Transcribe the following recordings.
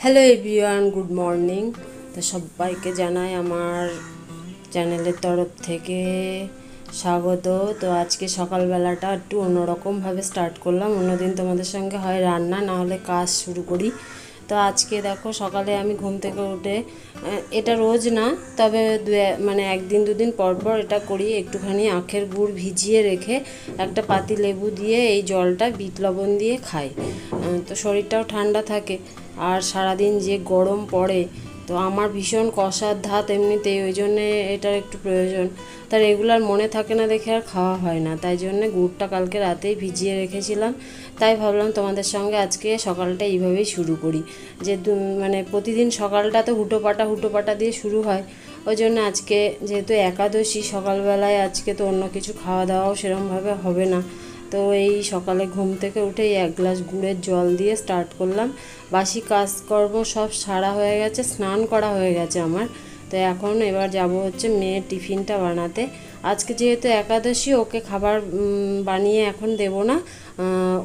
Hello everyone, good morning. তো সবাইকে জানাই আমার চ্যানেলের তরফ থেকে স্বাগত। তো আজকে সকালবেলাটা একটু অন্যরকমভাবে স্টার্ট করলাম। অন্যদিন তোমাদের সঙ্গে হয় রান্না, না হলে কাজ শুরু করি। তো আজকে দেখো সকালে আমি ঘুম থেকে উঠে, এটা রোজ না, তবে মানে একদিন দুদিন পর পর এটা করি, একটুখানি আখের গুড় ভিজিয়ে রেখে একটা পাতি লেবু দিয়ে এই জলটা বিট লবণ দিয়ে খাই। তো শরীরটাও ঠান্ডা থাকে। আর সারাদিন যে গরম পড়ে, তো আমার ভীষণ কষার ধাত এমনিতেই, ওই জন্যে এটার একটু প্রয়োজন। তা রেগুলার মনে থাকে না দেখে আর খাওয়া হয় না, তাই জন্যে গুড়টা কালকে রাতেই ভিজিয়ে রেখেছিলাম। তাই ভাবলাম তোমাদের সঙ্গে আজকে সকালটা এইভাবেই শুরু করি। যে মানে প্রতিদিন সকালটা তো হুটোপাটা দিয়ে শুরু হয়। ওই জন্য আজকে যেহেতু একাদশী, সকালবেলায় আজকে তো অন্য কিছু খাওয়া দাওয়াও সেরকমভাবে হবে না। তো এই সকালে ঘুম থেকে উঠেই এক গ্লাস গুড়ের জল দিয়ে স্টার্ট করলাম। বাসি কাজকর্ম সব সারা হয়ে গেছে, স্নান করা হয়ে গেছে আমার। তো এখন এবার যাব হচ্ছে মেয়ের টিফিনটা বানাতে। আজকে যেহেতু একাদশী, ওকে খাবার বানিয়ে এখন দেব না।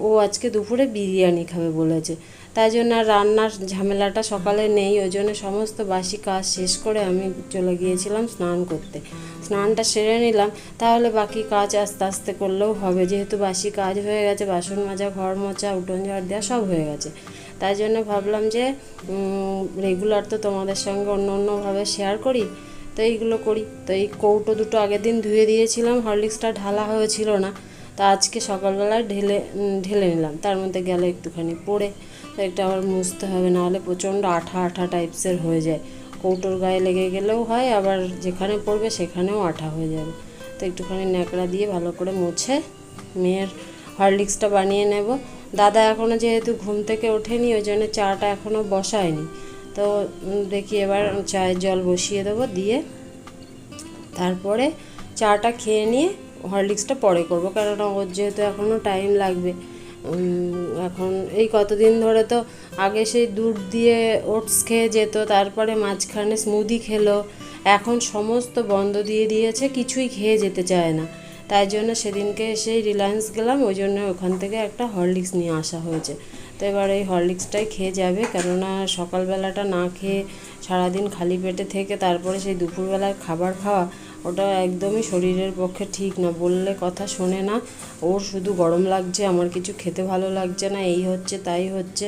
ও আজকে দুপুরে বিরিয়ানি খাবে বলেছে। তাই জন্য আর রান্নার ঝামেলাটা সকালে নেই। ওই জন্য সমস্ত বাসি কাজ শেষ করে আমি চলে গিয়েছিলাম স্নান করতে। স্নানটা সেরে নিলাম, তাহলে বাকি কাজ আস্তে আস্তে করলেও হবে, যেহেতু বাসি কাজ হয়ে গেছে। বাসন মাজা, ঘর মোছা, উঠোন ঝাড় দেওয়া সব হয়ে গেছে। তাই জন্য ভাবলাম যে রেগুলার তো তোমাদের সঙ্গে অন্য অন্যভাবে শেয়ার করি, তো এইগুলো করি। তো এই কৌটো দুটো আগের দিন ধুয়ে দিয়েছিলাম, হরলিক্সটা ঢালা হয়েছিল না। তা আজকে সকালবেলায় ঢেলে নিলাম, তার মধ্যে গেলে একটুখানি পড়ে। তো এটা আবার মুছতে হবে, নাহলে প্রচণ্ড আঠা আঠা টাইপসের হয়ে যায়। কৌটোর গায়ে লেগে গেলেও হয়, আবার যেখানে পড়বে সেখানেও আঠা হয়ে যাবে। তো একটুখানি ন্যাকড়া দিয়ে ভালো করে মুছে মেয়ের হরলিক্সটা বানিয়ে নেব। দাদা এখনও যেহেতু ঘুম থেকে ওঠেনি, ওই জন্য চাটা এখনও বসায়নি। তো দেখি এবার চায়ের জল বসিয়ে দেবো, দিয়ে তারপরে চাটা খেয়ে নিয়ে হরলিক্সটা পরে করব, কেননা ওর যেহেতু এখনও টাইম লাগবে। এখন এই কতদিন ধরে তো আগে সেই দুধ দিয়ে ওটস খেয়ে যেত, তারপরে মাঝখানে স্মুদি খেলো। এখন সমস্ত বন্ধ দিয়ে দিয়েছে, কিছুই খেয়ে যেতে চায় না। তাই জন্য সেদিনকে সেই রিলায়েন্স গেলাম, ওই জন্য ওখান থেকে একটা হরলিক্স নিয়ে আসা হয়েছে। তো এবার এই হরলিক্সটাই খেয়ে যাবে, কেননা সকালবেলাটা না খেয়ে সারাদিন খালি পেটে থেকে তারপরে সেই দুপুরবেলার খাবার খাওয়া, ওটা একদমই শরীরের পক্ষে ঠিক না। বললে কথা শোনে না, ওর শুধু গরম লাগছে, আমার কিছু খেতে ভালো লাগছে না, এই হচ্ছে তাই হচ্ছে।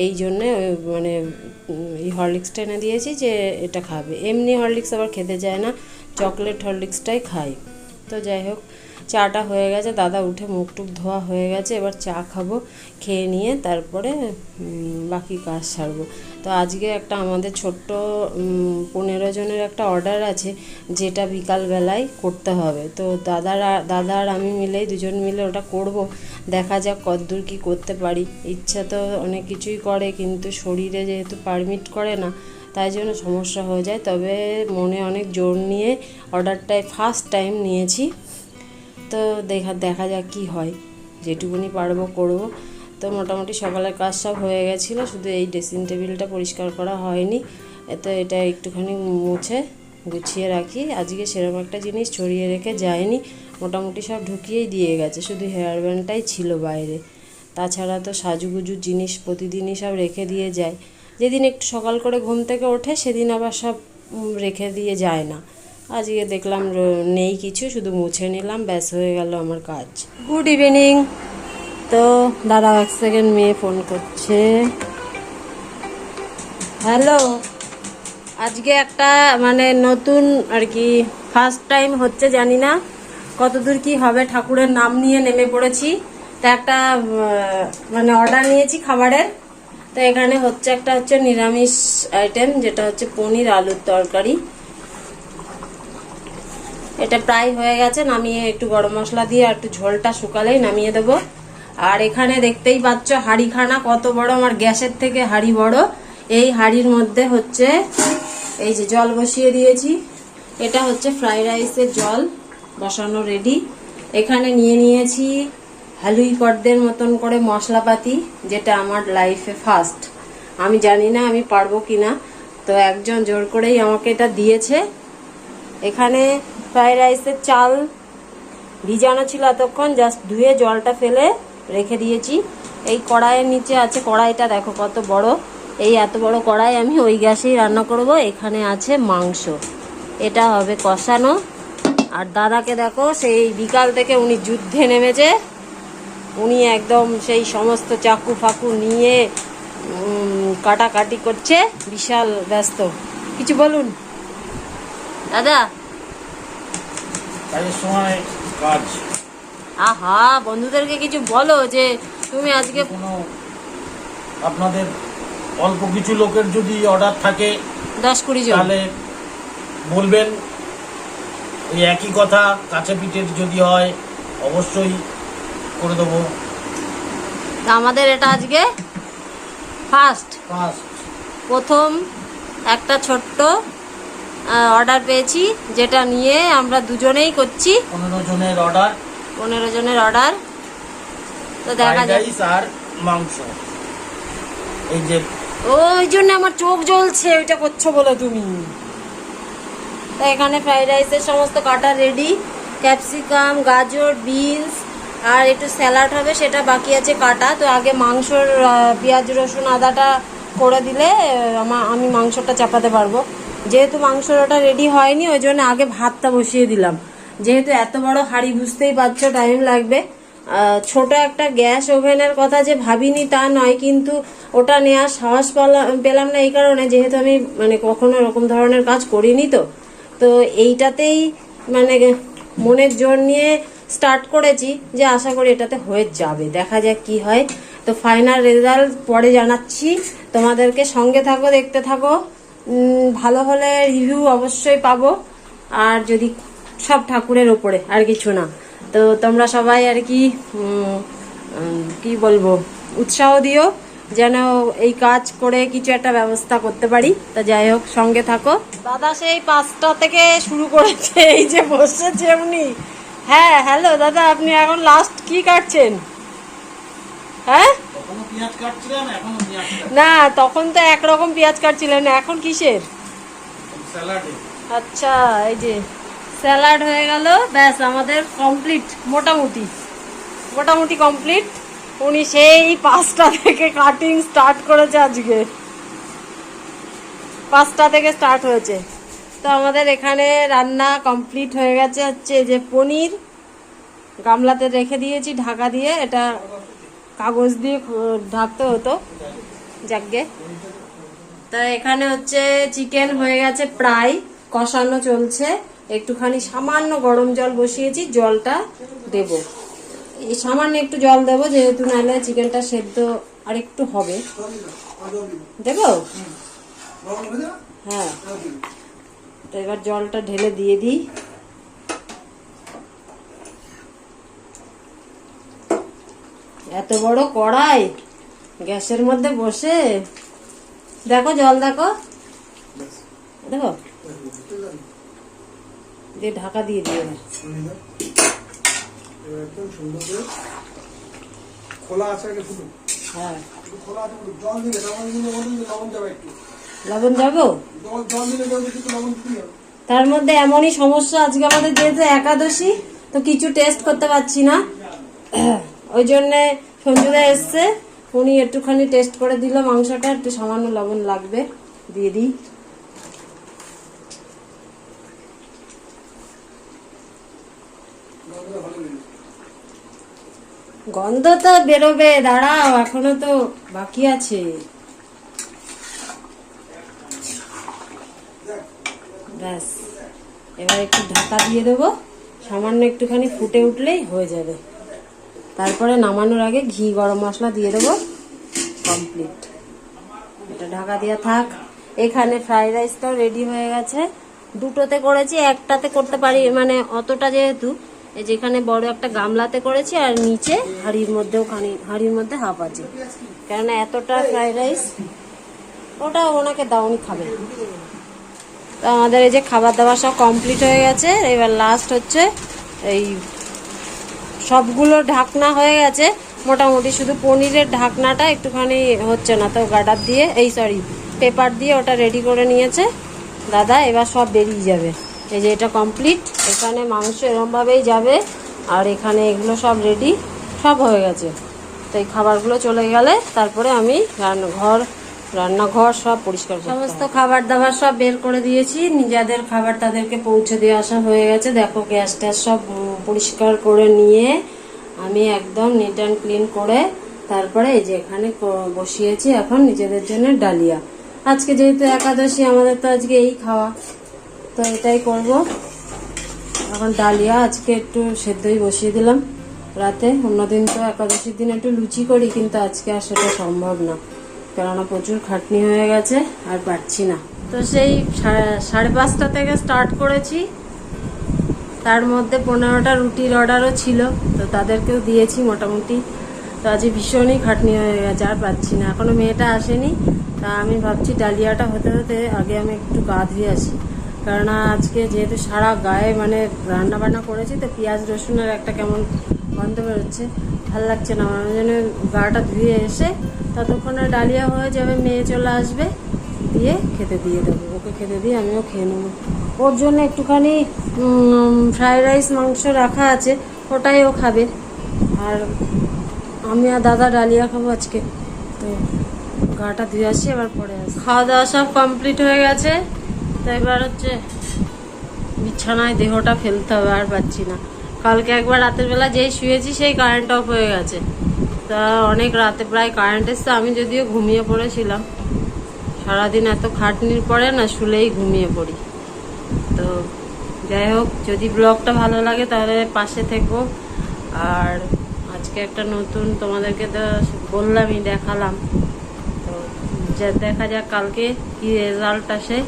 এই জন্যে মানে এই হরলিক্সটা এনে দিয়েছি যে এটা খাবে। এমনি হরলিক্স আবার খেতে চায় না, চকলেট হরলিক্সটাই খায়। তো যাই হোক, চাটা হয়ে গেছে, দাদা উঠে মুখ টুক ধোয়া হয়ে গেছে। এবার চা খাবো, খেয়ে নিয়ে তারপরে বাকি কাজ সারবো। তো আজকে একটা আমাদের ছোট্ট 15 জনের একটা অর্ডার আছে, যেটা বিকালবেলায় করতে হবে। তো দাদা আর আমি মিলেই, দুজন মিলে ওটা করব। দেখা যাক কতদূর কী করতে পারি। ইচ্ছা তো অনেক কিছুই করে, কিন্তু শরীরে যেহেতু পারমিট করে না, তাই জন্য সমস্যা হয়ে যায়। তবে মনে অনেক জোর নিয়ে অর্ডারটায় ফার্স্ট টাইম নিয়েছি। তো দেখা যাক কী হয়, যেটুকুনি পারবো করব। তো মোটামুটি সকালের কাজ সব হয়ে গেছিলো, শুধু এই ড্রেসিং টেবিলটা পরিষ্কার করা হয়নি। এতে এটা একটুখানি মুছে গুছিয়ে রাখি। আজকে সেরকম একটা জিনিস ছড়িয়ে রেখে যায়নি, মোটামুটি সব ঢুকিয়েই দিয়ে গেছে, শুধু হেয়ার ব্যান্ডটাই ছিল বাইরে। তাছাড়া তো সাজুগুজুর জিনিস প্রতিদিনই সব রেখে দিয়ে যায়। যেদিন একটু সকাল করে ঘুম থেকে ওঠে, সেদিন আবার সব রেখে দিয়ে যায় না। আজকে দেখলাম নেই কিছু, শুধু মুছে নিলাম, ব্যাস হয়ে গেল আমার কাজ। Good evening. তো দাদা এক সেকেন্ড, মেয়ে ফোন করছে। হ্যালো, আজকে একটা মানে নতুন আর কি, ফার্স্ট টাইম হচ্ছে, জানি না কতদূর কি হবে। ঠাকুরের নাম নিয়ে নেমে পড়েছি। তা একটা মানে অর্ডার নিয়েছি খাবারের। তো এখানে হচ্ছে একটা হচ্ছে নিরামিষ আইটেম, যেটা হচ্ছে পনির আলুর তরকারি। এটা প্রায় হয়ে গেছে, নামিয়ে একটু গরম মশলা দিয়ে আর একটু ঝোলটা শুকালেই নামিয়ে দেবো। আর এখানে দেখতেই পাচ্ছ হাঁড়িখানা কত বড়, আমার গ্যাসের থেকে হাঁড়ি বড়। এই হাঁড়ির মধ্যে হচ্ছে এই যে জল বসিয়ে দিয়েছি, এটা হচ্ছে ফ্রাইড রাইসের জল বসানো রেডি। এখানে নিয়ে নিয়েছি হালুই পর্দের মতন করে মশলাপাতি, যেটা আমার লাইফে ফার্স্ট। আমি জানি না আমি পারবো কিনা, তো একজন জোর করেই আমাকে এটা দিয়েছে। এখানে ফ্রাইড রাইসের চাল ভিজানো ছিল এতক্ষণ, জাস্ট ধুয়ে জলটা ফেলে রেখে দিয়েছি। এই কড়াইয়ের নিচে আছে, কড়াইটা দেখো কত বড়, এই এত বড় কড়াই আমি ওই গ্যাসেই রান্না করব। এখানে আছে মাংস, এটা হবে কষানো। আর দাদাকে দেখো, সেই বিকাল থেকে উনি যুদ্ধে নেমেছে। উনি একদম সেই সমস্ত চাকু ফাকু নিয়ে কাটাকাটি করছে, বিশাল ব্যস্ত। কিছু বলুন দাদা। কাজের সময় কাজ। আহা, বন্ধুদেরকে কিছু বলো যে তুমি আজকে কোনো আপনাদের অল্প কিছু লোকের যদি অর্ডার থাকে 10-20 জন, তাহলে বলবেন। ওই একই কথা, কাছে পিঠের যদি হয় অবশ্যই করে দেবো। আমাদের এটা আজকে ফার্স্ট প্রথম একটা ছোট্ট অর্ডার পেয়েছি, যেটা নিয়ে আমরা দুজনেই করছি। 15 জনের অর্ডার। 15 জনের অর্ডার। তো দেখা যায় আর মাংস। এই যে ওই জন্য আমার চোখ জ্বলছে, ওইটা করছো বলো তুমি। তো এখানে ফ্রাইড রাইসের সমস্ত কাটা রেডি। ক্যাপসিকাম, গাজর, বিনস আর একটু স্যালাড হবে, সেটা বাকি আছে কাটা। তো আগে মাংসর পেঁয়াজ রসুন আদাটা করে দিলে আমি মাংসটা চাপাতে পারবো। যেহেতু মাংসর ওটা রেডি হয়নি, ওই জন্য আগে ভাতটা বসিয়ে দিলাম। যেহেতু এত বড় হাঁড়ি, বুঝতেই পারছো টাইম লাগবে। ছোট একটা গ্যাস ওভেনের কথা যে ভাবিনি তা নয়, কিন্তু ওটা নেওয়ার সাহস পেলাম না এই কারণে, যেহেতু আমি মানে কখনো এরকম ধরনের কাজ করিনি। তো এইটাতেই মানে মনের জোর নিয়ে স্টার্ট করেছি, যে আশা করি এটাতে হয়ে যাবে। দেখা যাক কি হয়। তো ফাইনাল রেজাল্ট পরে জানাচ্ছি তোমাদেরকে। সঙ্গে থাকো, দেখতে থাকো। ভালো হলে রিভিউ অবশ্যই পাবো। আর যদি সব ঠাকুরের ওপরে, আর কিছু না। তো তোমরা সবাই আর কি বলবো, উৎসাহ দিও যেন এই কাজ করে কিছু একটা ব্যবস্থা করতে পারি। তা যাই হোক, সঙ্গে থাকো। দাদা সেই 5টা থেকে শুরু করেছে, এই যে বসেছে উনি। হ্যাঁ, হ্যালো দাদা, আপনি এখন লাস্ট কি কাটছেন? হ্যাঁ না, তখন তো একরকম পেঁয়াজ কাটছিলেন, এখন কিসের? আচ্ছা, এই যে স্যালাড হয়ে গেল। ব্যাস, আমাদের কমপ্লিট, মোটামুটি কমপ্লিট। উনি সেই 5টা থেকে কাটিং স্টার্ট করেছে। আজকে 5টা থেকে স্টার্ট হয়েছে। তো আমাদের এখানে রান্না কমপ্লিট হয়ে গেছে। হচ্ছে যে পনির গামলাতে রেখে দিয়েছি ঢাকা দিয়ে, এটা কাগজ দিয়ে ঢাকতে হতো, যাকগে। তো এখানে হচ্ছে চিকেন হয়ে গেছে, প্রায় কষানো চলছে। একটুখানি সামান্য গরম জল বসিয়েছি, জলটা দেব। এই সামান্য একটু জল দেবো, যেহেতু নাহলে চিকেনটা সেদ্ধ আর একটু হবে। দেব? হ্যাঁ। তো এবার জলটা ঢেলে দিয়ে দিই। এত বড় কড়াই গ্যাসের মধ্যে বসে, দেখো জল, দেখো দিয়ে ঢাকা দিয়ে দিয়ে হ্যাঁ, লবণ যাবো। তার মধ্যে এমনই সমস্যা আজকে আমাদের, যেহেতু একাদশী, তো কিছু টেস্ট করতে পারছি না। ওই জন্যে সঞ্জুদা এসছে, উনি একটুখানি টেস্ট করে দিল মাংসটা। একটু সামান্য লবণ লাগবে, দিয়ে দিই। গন্ধ তো বেরোবে, দাঁড়াও, এখনো তো বাকি আছে। ব্যাস, এবার একটু ঢাকা দিয়ে দেবো। সামান্য একটুখানি ফুটে উঠলেই হয়ে যাবে। তারপরে নামানোর আগে ঘি গরম মশলা দিয়ে দেবো। কমপ্লিট, এটা ঢাকা দিয়ে থাক। এখানে ফ্রাইড রাইসটাও রেডি হয়ে গেছে। 2টোতে করেছি, একটাতে করতে পারি, মানে অতটা যেহেতু, যেখানে বড় একটা গামলাতে করেছি, আর নিচে হাঁড়ির মধ্যে হাফ আছে, কেননা এতটা ফ্রাইড রাইস ওটা ওনাকে দাওনি খাবে। তো আমাদের এই যে খাবার দাবার সব কমপ্লিট হয়ে গেছে। এবার লাস্ট হচ্ছে এই সবগুলো ঢাকনা হয়ে গেছে মোটামুটি, শুধু পনিরের ঢাকনাটা একটুখানি হচ্ছে না। তো গার্ডার দিয়ে, পেপার দিয়ে ওটা রেডি করে নিয়েছে দাদা। এবার সব বেরিয়ে যাবে। এই যে এটা কমপ্লিট। এখানে মাংস এরমভাবেই যাবে, আর এখানে এগুলো সব রেডি, সব হয়ে গেছে। তো এই খাবারগুলো চলে গেলে তারপরে আমি ঘর রান্নাঘর সব পরিষ্কার করতে হবে। সমস্ত খাবার দাবার সব বের করে দিয়েছি, নিজেদের খাবার তাদেরকে পৌঁছে দিয়ে আসা হয়ে গেছে। দেখো গ্যাস ট্যাস সব পরিষ্কার করে নিয়ে আমি একদম নিট অ্যান্ড ক্লিন করে তারপরে এই যে এখানে বসিয়েছি এখন নিজেদের জন্য ডালিয়া। আজকে যেহেতু একাদশী, আমাদের তো আজকে এই খাওয়া, তো এটাই করব। এখন ডালিয়া আজকে একটু সেদ্ধই বসিয়ে দিলাম রাতে। অন্যদিন তো একাদশীর দিন একটু লুচি করি, কিন্তু আজকে আর সেটা সম্ভব না, কেননা প্রচুর খাটনি হয়ে গেছে, আর পারছি না। তো সেই 5:30 থেকে স্টার্ট করেছি, তার মধ্যে 15টা রুটির অর্ডারও ছিল, তো তাদেরকেও দিয়েছি মোটামুটি। তো আজ ভীষণই খাটনি হয়ে গেছে, আর পাচ্ছি না। এখনো মেয়েটা আসেনি, তা আমি ভাবছি ডালিয়াটা হতে হতে আগে আমি একটু গা ধুয়ে আসি, কেননা আজকে যেহেতু সারা গায়ে মানে রান্না বান্না করেছি, তো পেঁয়াজ রসুনের একটা কেমন গন্ধ বেরোচ্ছে, ভাল লাগছে না আমার। জন্য গাটা ধুয়ে এসে ততক্ষণে ডালিয়া হয়ে যাবে, মেয়ে চলে আসবে, দিয়ে খেতে দিয়ে দেবো। ওকে খেতে দিয়ে আমিও খেয়ে নেবো। ওর জন্য একটুখানি ফ্রাইড রাইস মাংস রাখা আছে, ওটাই ও খাবে, আর আমি আর দাদা ডালিয়া খাবো আজকে। তো গাটা ধুয়ে আসি, এবার পরে আসি। খাওয়া দাওয়া সব কমপ্লিট হয়ে গেছে, তো এবার হচ্ছে বিছানায় দেহটা ফেলতে হবে, আর পাচ্ছি না। কালকে একবার রাতের বেলা যেই শুয়েছি সেই কারেন্ট অফ হয়ে গেছে, তা অনেক রাতে প্রায় কারেন্ট এসছে। আমি যদিও ঘুমিয়ে পড়েছিলাম, সারাদিন এত খাটনির পরে না শুলেই ঘুমিয়ে পড়ি। তো যাই হোক, যদি ব্লগটা ভালো লাগে তাহলে পাশে থেকো। আর আজকে একটা নতুন তোমাদেরকে তো বললামই, দেখালাম, তো দেখা যাক কালকে কি রেজাল্ট আসে।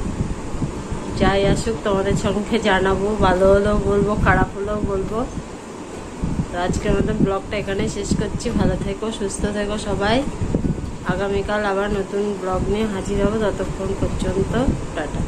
যাই আসুক তোমাদের সঙ্গে জানাবো, ভালো হলেও বলবো, খারাপ হলেও বলবো। তো আজকের মতো ব্লগটা এখানেই শেষ করছি। ভালো থেকো, সুস্থ থেকো সবাই। আগামীকাল আবার নতুন ব্লগ নিয়ে হাজির হবো, ততক্ষণ পর্যন্ত টাটা।